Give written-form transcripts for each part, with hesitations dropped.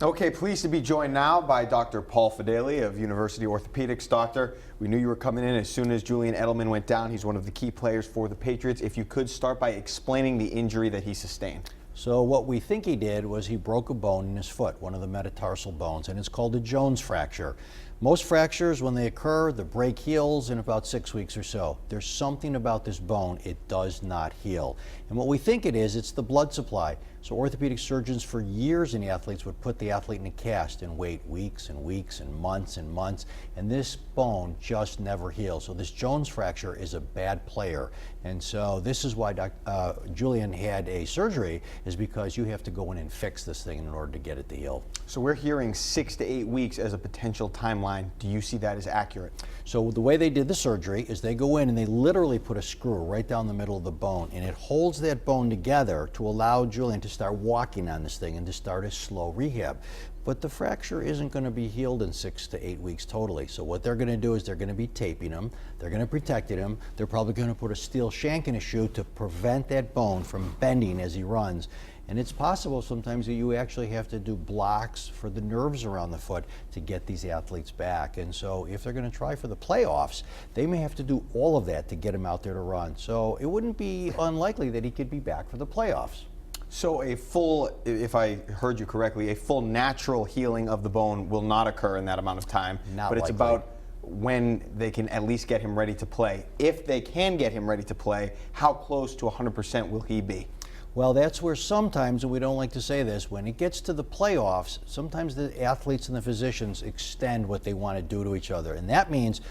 Okay, pleased to be joined now by Dr. Paul Fadale of University Orthopedics. Doctor, we knew you were coming in as soon as Julian Edelman went down. He's one of the key players for the Patriots. If you could start by explaining the injury that he sustained. So what we think he did was he broke a bone in his foot, one of the metatarsal bones, and it's called a Jones fracture. Most fractures, when they occur, the break heals in about 6 weeks or so. There's something about this bone, it does not heal. And what we think it is, it's the blood supply. So orthopedic surgeons for years in the athletes would put the athlete in a cast and wait weeks and weeks and months, and this bone just never heals. So this Jones fracture is a bad player. And so this is why Julian had a surgery, is because you have to go in and fix this thing in order to get it to heal. So we're hearing 6 to 8 weeks as a potential timeline. Do you see that as accurate? So the way they did the surgery is they go in and they literally put a screw right down the middle of the bone, and it holds that bone together to allow Julian to start walking on this thing and to start a slow rehab. But the fracture isn't going to be healed in 6 to 8 weeks totally. So what they're going to do is they're going to be taping him, they're going to protect him, they're probably going to put a steel shank in his shoe to prevent that bone from bending as he runs. And it's possible sometimes that you actually have to do blocks for the nerves around the foot to get these athletes back. And so if they're going to try for the playoffs, they may have to do all of that to get him out there to run. So it wouldn't be unlikely that he could be back for the playoffs. So a full, if I heard you correctly, a full natural healing of the bone will not occur in that amount of time. But it's about when they can at least get him ready to play. If they can get him ready to play, how close to 100% will he be? Well, that's where sometimes, and we don't like to say this, when it gets to the playoffs, sometimes the athletes and the physicians extend what they want to do to each other. And that means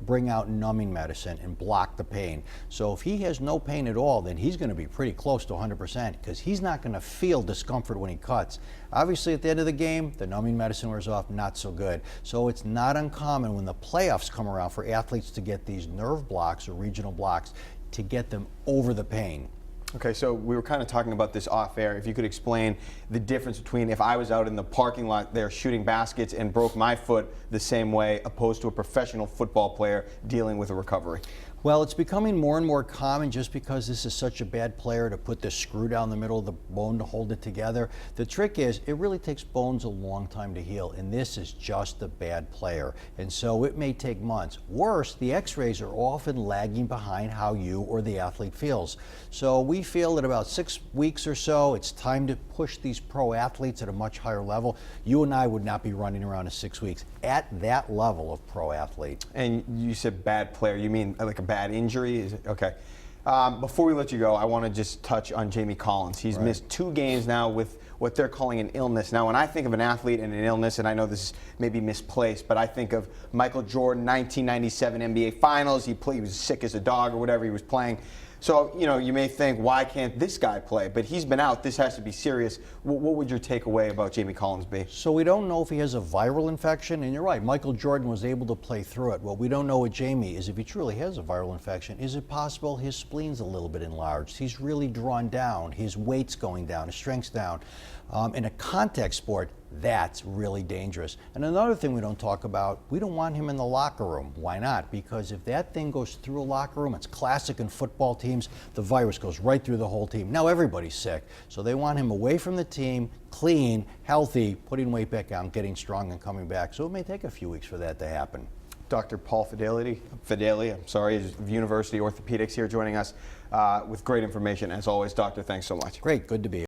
bring out numbing medicine and block the pain. So if he has no pain at all, then he's going to be pretty close to 100% because he's not going to feel discomfort when he cuts. Obviously, at the end of the game, the numbing medicine wears off, not so good. So it's not uncommon when the playoffs come around for athletes to get these nerve blocks or regional blocks to get them over the pain. Okay, so we were kind of talking about this off air. If you could explain the difference between if I was out in the parking lot there shooting baskets and broke my foot the same way opposed to a professional football player dealing with a recovery. Well, it's becoming more and more common just because this is such a bad player to put this screw down the middle of the bone to hold it together. The trick is it really takes bones a long time to heal, and this is just a bad player. And so it may take months. Worse, the x-rays are often lagging behind how you or the athlete feels. So we feel that about 6 weeks or so, it's time to push these pro athletes at a much higher level. You and I would not be running around in 6 weeks at that level of pro athlete. And you said bad player, you mean like a bad injury? Is it? Okay. Before we let you go, I want to just touch on Jamie Collins. He's missed 2 games now with what they're calling an illness. Now, when I think of an athlete and an illness, and I know this is maybe misplaced, but I think of Michael Jordan, 1997 NBA Finals. He was sick as a dog or whatever he was playing. So, you know, you may think, why can't this guy play? But he's been out. This has to be serious. What would your takeaway about Jamie Collins be? So we don't know if he has a viral infection, and you're right, Michael Jordan was able to play through it. What we don't know with Jamie is if he truly has a viral infection, is it possible his spleen's a little bit enlarged? He's really drawn down, his weight's going down, his strength's down. In a contact sport, that's really dangerous. And another thing we don't talk about, we don't want him in the locker room. Why not? Because if that thing goes through a locker room, it's classic in football teams, the virus goes right through the whole team. Now everybody's sick. So they want him away from the team, clean, healthy, putting weight back on, getting strong and coming back. So it may take a few weeks for that to happen. Dr. Paul Fadale, of University Orthopedics here joining us with great information. As always, Doctor, thanks so much. Great, good to be here.